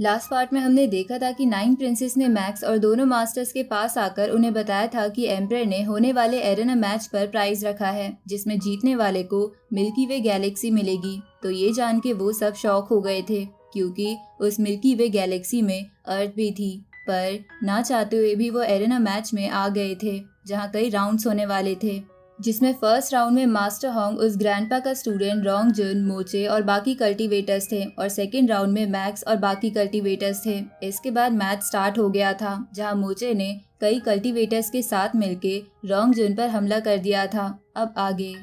Last part में हमने देखा था कि नाइन प्रिंसेस ने मैक्स और दोनों मास्टर्स के पास आकर उन्हें बताया था कि एम्परर ने होने वाले एरेना मैच पर प्राइज रखा है जिसमें जीतने वाले को मिल्की वे गैलेक्सी मिलेगी। तो ये जान के वो सब शॉक हो गए थे क्योंकि उस मिल्की वे गैलेक्सी में अर्थ भी थी, पर ना चाहते हुए भी वो एरेना मैच में आ गए थे जहाँ कई राउंड्स होने वाले थे, जिसमें फर्स्ट राउंड में मास्टर होंग उस ग्रैंडपा का स्टूडेंट रोंग जुन, मोचे और बाकी कल्टीवेटर्स थे और सेकेंड राउंड में मैक्स और बाकी कल्टीवेटर्स थे। इसके बाद मैच स्टार्ट हो गया था जहां मोचे ने कई कल्टीवेटर्स के साथ मिलके रोंग जुन पर हमला कर दिया था। अब आगे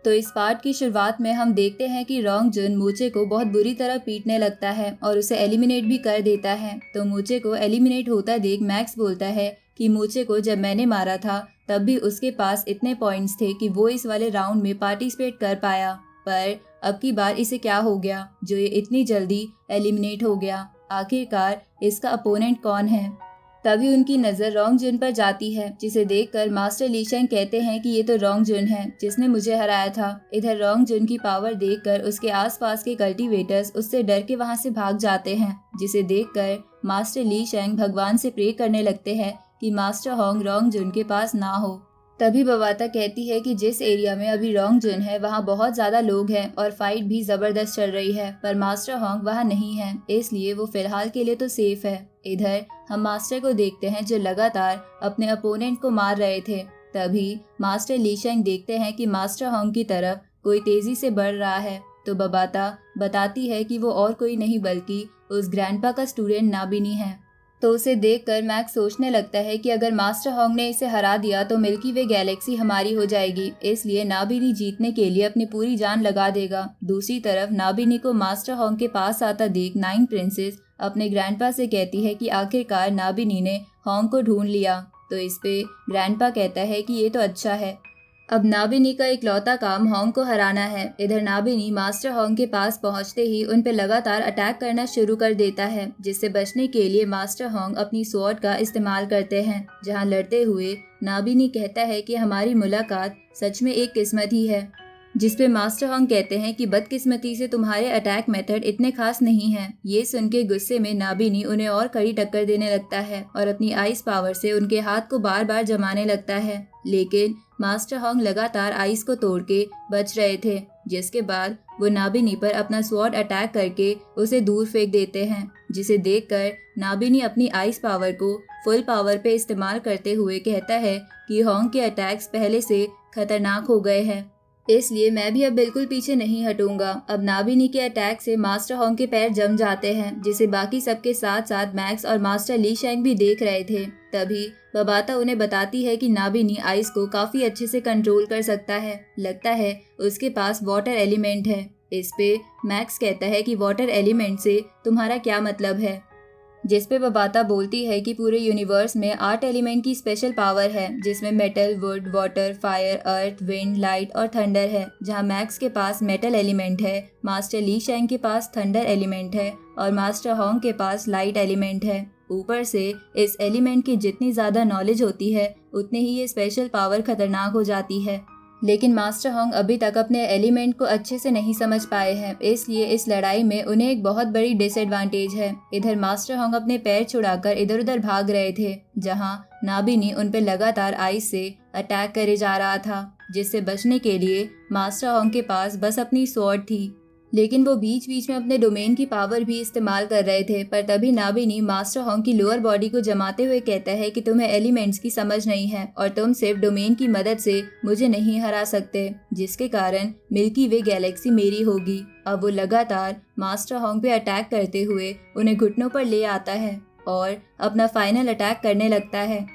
तो इस पार्ट की शुरुआत में हम देखते हैं कि रोंग जुन मोचे को बहुत बुरी तरह पीटने लगता है और उसे एलिमिनेट भी कर देता है। तो मोचे को एलिमिनेट होता देख मैक्स बोलता है कि मोचे को जब मैंने मारा था तब भी उसके पास इतने पॉइंट्स थे कि वो इस वाले राउंड में पार्टिसिपेट कर पाया, पर अब की बार इसे क्या हो गया जो ये इतनी जल्दी एलिमिनेट हो गया। आखिरकार इसका अपोनेंट कौन है? तभी उनकी नज़र रोंग जुन पर जाती है जिसे देखकर मास्टर ली शेंग कहते हैं कि ये तो रोंग जुन है जिसने मुझे हराया था। इधर रोंग जुन की पावर देखकर उसके आसपास के कल्टीवेटर्स उससे डर के वहां से भाग जाते हैं, जिसे देखकर मास्टर ली शेंग भगवान से प्रे करने लगते हैं कि मास्टर होंग रोंग जुन के पास ना हो। तभी बवाता कहती है कि जिस एरिया में अभी रोंग जुन है वहाँ बहुत ज़्यादा लोग हैं और फाइट भी ज़बरदस्त चल रही है, पर मास्टर होंग वहाँ नहीं है, इसलिए वो फिलहाल के लिए तो सेफ है। इधर हम मास्टर को देखते हैं जो लगातार अपने अपोनेंट को मार रहे थे। तभी मास्टर ली शेंग देखते हैं कि मास्टर होंग की तरफ कोई तेजी से बढ़ रहा है। तो बवाता बताती है कि वो और कोई नहीं बल्कि उस ग्रैंडपा का स्टूडेंट नाबिनी है। तो उसे देखकर मैक्स सोचने लगता है कि अगर मास्टर होंग ने इसे हरा दिया तो मिल्की वे गैलेक्सी हमारी हो जाएगी, इसलिए नाबिनी जीतने के लिए अपनी पूरी जान लगा देगा। दूसरी तरफ नाबिनी को मास्टर होंग के पास आता देख नाइन प्रिंसेस अपने ग्रैंडपा से कहती है कि आखिरकार नाबिनी ने होंग को ढूंढ लिया। तो इस पे ग्रैंडपा कहता है कि ये तो अच्छा है, अब नाबिनी का इकलौता काम होंग को हराना है। इधर नाबिनी मास्टर होंग के पास पहुंचते ही उन पे लगातार अटैक करना शुरू कर देता है, जिससे बचने के लिए मास्टर होंग अपनी स्वॉर्ड का इस्तेमाल करते हैं। जहां लड़ते हुए नाबिनी कहता है कि हमारी मुलाकात सच में एक किस्मत ही है, जिसपे मास्टर होंग कहते हैं कि बदकिस्मती से तुम्हारे अटैक मेथड इतने खास नहीं हैं। ये सुन के गुस्से में नाबिनी उन्हें और कड़ी टक्कर देने लगता है और अपनी आइस पावर से उनके हाथ को बार बार जमाने लगता है, लेकिन मास्टर होंग लगातार आइस को तोड़ के बच रहे थे, जिसके बाद वो नाबिनी पर अपना स्वॉर्ड अटैक करके उसे दूर फेंक देते हैं, जिसे देखकर नाबिनी अपनी आइस पावर को फुल पावर पे इस्तेमाल करते हुए कहता है कि होंग के अटैक्स पहले से खतरनाक हो गए हैं, इसलिए मैं भी अब बिल्कुल पीछे नहीं हटूंगा। अब नाबिनी के अटैक से मास्टर होंग के पैर जम जाते हैं, जिसे बाकी सबके साथ साथ मैक्स और मास्टर ली शेंग भी देख रहे थे। तभी बबाता उन्हें बताती है कि नाबिनी आइस को काफी अच्छे से कंट्रोल कर सकता है, लगता है उसके पास वाटर एलिमेंट है। इस पे मैक्स कहता है कि वाटर एलिमेंट से तुम्हारा क्या मतलब है, जिस पे बबाता बोलती है कि पूरे यूनिवर्स में 8 एलिमेंट की स्पेशल पावर है, जिसमें metal, would, water, fire, earth, wind, light और थंडर है। जहां मैक्स के पास मेटल एलिमेंट है, मास्टर ली शेंग के पास थंडर एलिमेंट है और मास्टर होंग के पास लाइट एलिमेंट है। ऊपर से इस एलिमेंट की जितनी ज़्यादा नॉलेज होती है उतनी ही ये स्पेशल पावर खतरनाक हो जाती है, लेकिन मास्टर होंग अभी तक अपने एलिमेंट को अच्छे से नहीं समझ पाए हैं, इसलिए इस लड़ाई में उन्हें एक बहुत बड़ी डिसएडवांटेज है। इधर मास्टर होंग अपने पैर छुड़ाकर इधर उधर भाग रहे थे, जहां नाबिनी उन पर लगातार आइस से अटैक करे जा रहा था, जिससे बचने के लिए मास्टर होंग के पास बस अपनी स्वॉर्ड थी, लेकिन वो बीच बीच में अपने डोमेन की पावर भी इस्तेमाल कर रहे थे। पर तभी नाबिनी मास्टर होंग की लोअर बॉडी को जमाते हुए कहता है कि तुम्हें एलिमेंट्स की समझ नहीं है और तुम सिर्फ डोमेन की मदद से मुझे नहीं हरा सकते, जिसके कारण मिल्की वे गैलेक्सी मेरी होगी। अब वो लगातार मास्टर होंग पे अटैक करते हुए उन्हें घुटनों पर ले आता है और अपना फाइनल अटैक करने लगता है,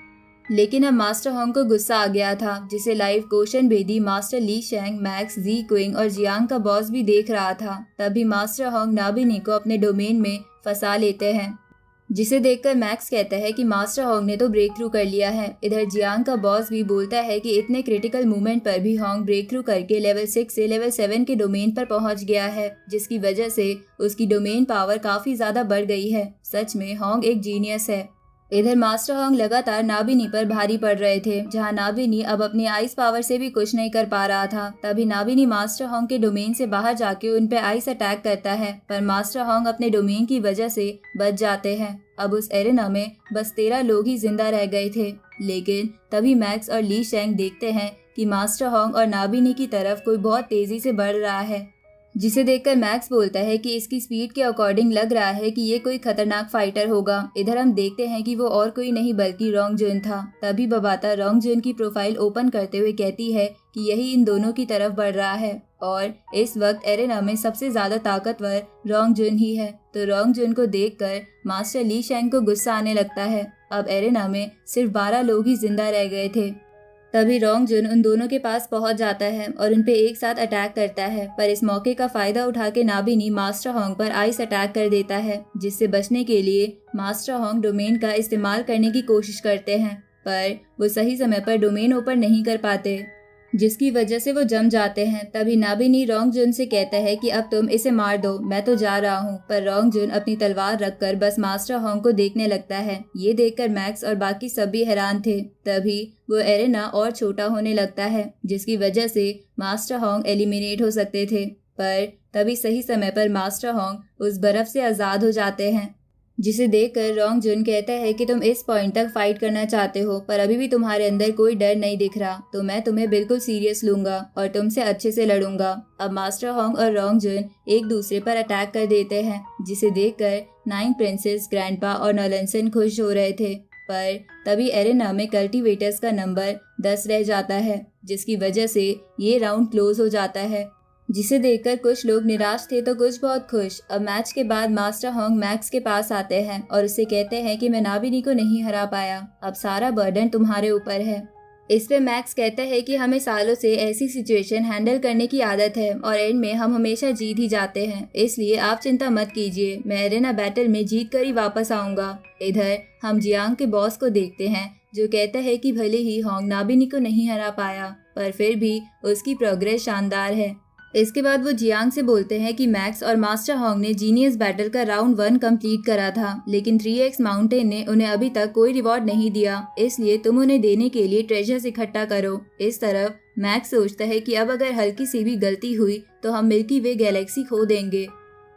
लेकिन अब मास्टर होंग को गुस्सा आ गया था, जिसे लाइव कोशन बेदी, मास्टर ली शेंग, मैक्स, जी क्विंग और जियांग का बॉस भी देख रहा था। तभी मास्टर होंग नाबिनी को अपने डोमेन में फंसा लेते हैं, जिसे देखकर मैक्स कहता है कि मास्टर होंग ने तो ब्रेक थ्रू कर लिया है। इधर जियांग का बॉस भी बोलता है कि इतने क्रिटिकल मोमेंट पर भी होंग ब्रेक थ्रू करके लेवल 6 से लेवल 7 के डोमेन पर पहुंच गया है, जिसकी वजह से उसकी डोमेन पावर काफी ज्यादा बढ़ गई है। सच में होंग एक जीनियस है। इधर मास्टर होंग लगातार नाबिनी पर भारी पड़ रहे थे, जहां नाबिनी अब अपनी आइस पावर से भी कुछ नहीं कर पा रहा था। तभी नाबिनी मास्टर होंग के डोमेन से बाहर जाके उन पे आइस अटैक करता है, पर मास्टर होंग अपने डोमेन की वजह से बच जाते हैं। अब उस एरेना में बस 13 लोग ही जिंदा रह गए थे। लेकिन तभी मैक्स और ली शेंग देखते हैं कि मास्टर होंग और नाबिनी की तरफ कोई बहुत तेजी से बढ़ रहा है, जिसे देखकर मैक्स बोलता है कि इसकी स्पीड के अकॉर्डिंग लग रहा है कि ये कोई खतरनाक फाइटर होगा। इधर हम देखते हैं कि वो और कोई नहीं बल्कि रोंग जुन था। तभी बबाता रोंग जुन की प्रोफाइल ओपन करते हुए कहती है कि यही इन दोनों की तरफ बढ़ रहा है और इस वक्त एरेना में सबसे ज्यादा ताकतवर रोंग जुन ही है। तो रोंग जुन को देखकर मास्टर ली शेंग को गुस्सा आने लगता है। अब एरेना में सिर्फ 12 लोग ही जिंदा रह गए थे। तभी रोंग जुन उन दोनों के पास पहुंच जाता है और उन पे एक साथ अटैक करता है, पर इस मौके का फायदा उठा के नाबिनी मास्टर होंग पर आइस अटैक कर देता है, जिससे बचने के लिए मास्टर होंग डोमेन का इस्तेमाल करने की कोशिश करते हैं, पर वो सही समय पर डोमेन ओपन नहीं कर पाते, जिसकी वजह से वो जम जाते हैं। तभी नाबिनी रोंग जुन से कहता है कि अब तुम इसे मार दो, मैं तो जा रहा हूँ। पर रोंग जुन अपनी तलवार रखकर बस मास्टर होंग को देखने लगता है। ये देखकर मैक्स और बाकी सब भी हैरान थे। तभी वो एरेना और छोटा होने लगता है, जिसकी वजह से मास्टर होंग एलिमिनेट हो सकते थे। पर तभी सही समय पर मास्टर होंग उस बर्फ से आजाद हो जाते हैं, जिसे देखकर रोंग जुन कहता है कि तुम इस पॉइंट तक फाइट करना चाहते हो, पर अभी भी तुम्हारे अंदर कोई डर नहीं दिख रहा, तो मैं तुम्हें बिल्कुल सीरियस लूंगा और तुमसे अच्छे से लड़ूंगा। अब मास्टर होंग और रोंग जुन एक दूसरे पर अटैक कर देते हैं, जिसे देखकर 9 प्रिंसेस, ग्रैंडपा और नॉलेंसन खुश हो रहे थे। पर तभी एरेना में कल्टीवेटर्स का नंबर 10 रह जाता है, जिसकी वजह से ये राउंड क्लोज हो जाता है, जिसे देखकर कुछ लोग निराश थे तो कुछ बहुत खुश। अब मैच के बाद मास्टर होंग मैक्स के पास आते हैं और उससे कहते हैं कि मैं नाबिनी को नहीं हरा पाया, अब सारा बर्डन तुम्हारे ऊपर है। इस पे मैक्स कहता है कि हमें सालों से ऐसी सिचुएशन हैंडल करने की आदत है और एंड में हम हमेशा जीत ही जाते हैं, इसलिए आप चिंता मत कीजिए, मैं एरेना बैटल में जीत कर ही वापस आऊंगा। इधर हम जियांग के बॉस को देखते हैं, जो कहता है कि भले ही होंग नाबिनी को नहीं हरा पाया, पर फिर भी उसकी प्रोग्रेस शानदार है। इसके बाद वो जियांग से बोलते हैं कि मैक्स और मास्टर होंग ने जीनियस बैटल का राउंड 1 कंप्लीट करा था, लेकिन 3x माउंटेन ने उन्हें अभी तक कोई रिवॉर्ड नहीं दिया, इसलिए तुम उन्हें देने के लिए ट्रेजर्स इकट्ठा करो। इस तरफ मैक्स सोचता है कि अब अगर हल्की सी भी गलती हुई तो हम मिल्की वे गैलेक्सी खो देंगे,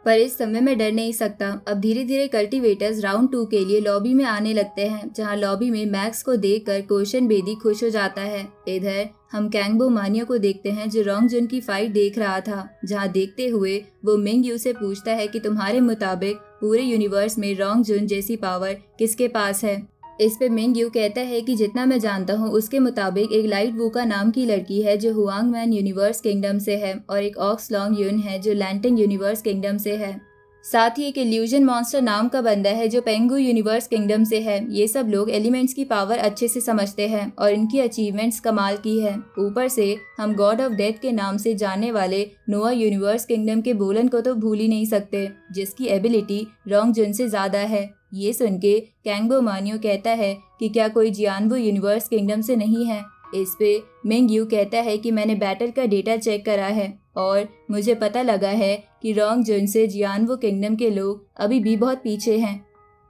पर इस समय मैं डर नहीं सकता। अब धीरे धीरे कल्टीवेटर्स राउंड 2 के लिए लॉबी में आने लगते हैं, जहां लॉबी में मैक्स को देखकर कोशन बेदी खुश हो जाता है। इधर हम कैंगबो मानियो को देखते हैं, जो रोंग जुन की फाइट देख रहा था, जहां देखते हुए वो मिंग यू से पूछता है कि तुम्हारे मुताबिक पूरे यूनिवर्स में रोंग जुन जैसी पावर किसके पास है। इस पे मिंग यू कहता है कि जितना मैं जानता हूँ उसके मुताबिक एक लाइट वूका नाम की लड़की है जो हुआंग मैन यूनिवर्स किंगडम से है, और एक ऑक्स लॉन्ग यून है जो लैंटिंग यूनिवर्स किंगडम से है। साथ ही एक इल्यूजन मॉन्स्टर नाम का बंदा है जो पेंगू यूनिवर्स किंगडम से है। ये सब लोग एलिमेंट्स की पावर अच्छे से समझते हैं और इनकी अचीवमेंट्स कमाल की है। ऊपर से हम गॉड ऑफ डेथ के नाम से जानने वाले नोआ यूनिवर्स किंगडम के बोलन को तो भूल ही नहीं सकते, जिसकी एबिलिटी रोंग जुन से ज्यादा है। ये सुन के कैंगबो मानियो कहता है कि क्या कोई जियानबो यूनिवर्स किंगडम से नहीं है। इस पे मिंग यू कहता है कि मैंने बैटल का डेटा चेक करा है और मुझे पता लगा है कि रोंग जुन से जियानबो किंगडम के लोग अभी भी बहुत पीछे हैं।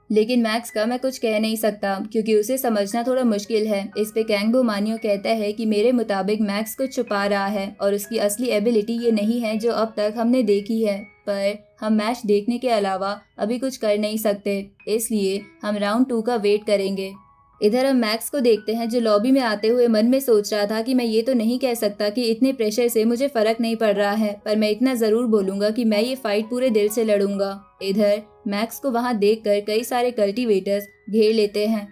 लेकिन मैक्स का मैं कुछ कह नहीं सकता क्योंकि उसे समझना थोड़ा मुश्किल है। इस पे कैंगबो मानियो कहता है कि मेरे मुताबिक मैक्स कुछ छुपा रहा है और उसकी असली एबिलिटी ये नहीं है जो अब तक हमने देखी है, पर हम मैच देखने के अलावा अभी कुछ कर नहीं सकते, इसलिए हम राउंड 2 का वेट करेंगे। इधर हम मैक्स को देखते हैं, जो लॉबी में आते हुए मन में सोच रहा था कि मैं ये तो नहीं कह सकता कि इतने प्रेशर से मुझे फर्क नहीं पड़ रहा है, पर मैं इतना जरूर बोलूंगा कि मैं ये फाइट पूरे दिल से लड़ूंगा। इधर मैक्स को वहां देखकर कई सारे कल्टीवेटर्स घेर लेते हैं।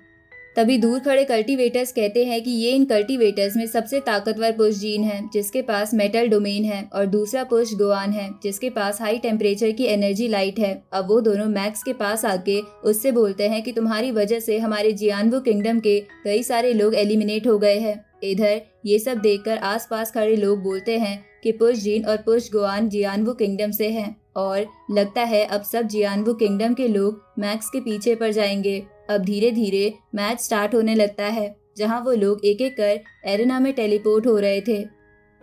तभी दूर खड़े कल्टीवेटर्स कहते हैं कि ये इन कल्टीवेटर्स में सबसे ताकतवर पुश जीन है जिसके पास मेटल डोमेन है, और दूसरा पुश गोआन है जिसके पास हाई टेम्परेचर की एनर्जी लाइट है। अब वो दोनों मैक्स के पास आके उससे बोलते हैं कि तुम्हारी वजह से हमारे जियानबो किंगडम के कई सारे लोग एलिमिनेट हो गए हैं। इधर ये सब देखकर आसपास खड़े लोग बोलते हैं कि पुश जीन और पुश गोआन जियानबो किंगडम से हैं, और लगता है अब सब जियानबो किंगडम के लोग मैक्स के पीछे पड़ जाएंगे। अब धीरे धीरे मैच स्टार्ट होने लगता है, जहां वो लोग एक एक कर एरेना में टेलीपोर्ट हो रहे थे।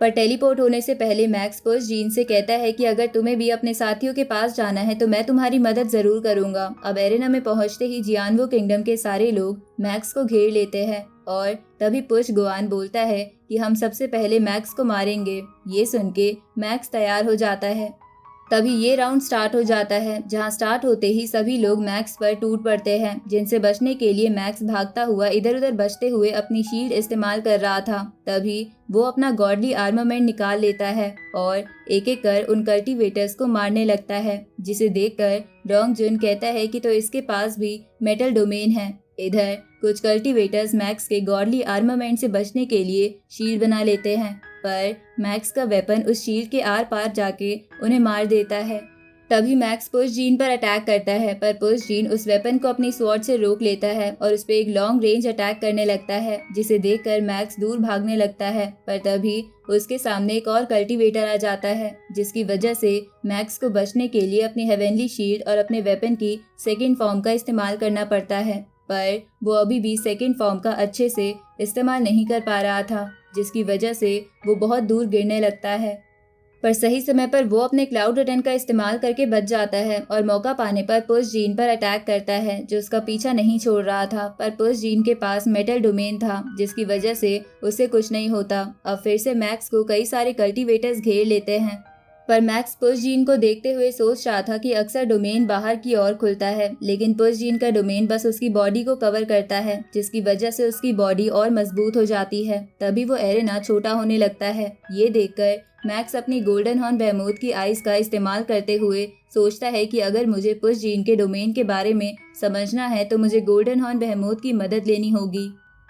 पर टेलीपोर्ट होने से पहले मैक्स पुश जीन से कहता है कि अगर तुम्हें भी अपने साथियों के पास जाना है तो मैं तुम्हारी मदद जरूर करूंगा। अब एरेना में पहुंचते ही जियानवो किंगडम के सारे लोग मैक्स को घेर लेते हैं और तभी पुश गोआन बोलता है कि हम सबसे पहले मैक्स को मारेंगे। ये सुन के मैक्स तैयार हो जाता है। तभी ये राउंड स्टार्ट हो जाता है, जहां स्टार्ट होते ही सभी लोग मैक्स पर टूट पड़ते हैं, जिनसे बचने के लिए मैक्स भागता हुआ इधर उधर बचते हुए अपनी शील्ड इस्तेमाल कर रहा था। तभी वो अपना गॉडली आर्मामेंट निकाल लेता है और एक एक कर उन कल्टीवेटर्स को मारने लगता है, जिसे देखकर डोंग जुन कहता है कि तो इसके पास भी मेटल डोमेन है। इधर कुछ कल्टीवेटर्स मैक्स के गॉडली आर्मामेंट से बचने के लिए शील्ड बना लेते हैं, पर मैक्स का वेपन उस शील्ड के आर पार जाके उन्हें मार देता है। तभी मैक्स पुश जीन पर अटैक करता है, पर पुश जीन उस वेपन को अपनी स्वॉर्ड से रोक लेता है और उस पर एक लॉन्ग रेंज अटैक करने लगता है, जिसे देखकर मैक्स दूर भागने लगता है। पर तभी उसके सामने एक और कल्टीवेटर आ जाता है, जिसकी वजह से मैक्स को बचने के लिए अपनी हेवेनली शील्ड और अपने वेपन की सेकेंड फॉर्म का इस्तेमाल करना पड़ता है। पर वो अभी भी सेकेंड फॉर्म का अच्छे से इस्तेमाल नहीं कर पा रहा था, जिसकी वजह से वो बहुत दूर गिरने लगता है। पर सही समय पर वो अपने क्लाउड रिटर्न का इस्तेमाल करके बच जाता है और मौका पाने पर पुश जीन पर अटैक करता है, जो उसका पीछा नहीं छोड़ रहा था। पर पुश जीन के पास मेटल डोमेन था, जिसकी वजह से उसे कुछ नहीं होता। अब फिर से मैक्स को कई सारे कल्टीवेटर्स घेर लेते हैं, पर मैक्स पुश जीन को देखते हुए सोच रहा था कि अक्सर डोमेन बाहर की ओर खुलता है, लेकिन पुश जीन का डोमेन बस उसकी बॉडी को कवर करता है, जिसकी वजह से उसकी बॉडी और मजबूत हो जाती है। तभी वो एरेना छोटा होने लगता है। ये देखकर मैक्स अपनी गोल्डन हॉर्न बेहमूथ की आइज का इस्तेमाल करते हुए सोचता है कि अगर मुझे पुश जीन के डोमेन के बारे में समझना है तो मुझे गोल्डन हॉर्न बेहमूथ की मदद लेनी होगी।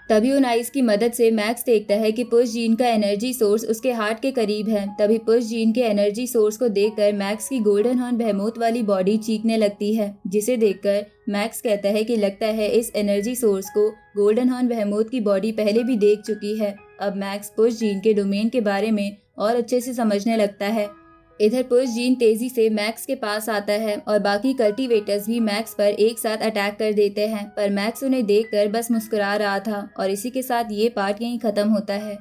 तभी उन आइस की मदद से मैक्स देखता है कि पुश जीन का एनर्जी सोर्स उसके हार्ट के करीब है। तभी पुश जीन के एनर्जी सोर्स को देखकर मैक्स की गोल्डन हॉर्न बेहमूथ वाली बॉडी चीखने लगती है, जिसे देखकर मैक्स कहता है कि लगता है इस एनर्जी सोर्स को गोल्डन हॉर्न बेहमूथ की बॉडी पहले भी देख चुकी है। अब मैक्स पुश जीन के डोमेन के बारे में और अच्छे से समझने लगता है। इधर पुश जीन तेजी से मैक्स के पास आता है और बाकी कल्टीवेटर्स भी मैक्स पर एक साथ अटैक कर देते हैं, पर मैक्स उन्हें देखकर बस मुस्कुरा रहा था। और इसी के साथ ये पार्ट यहीं खत्म होता है।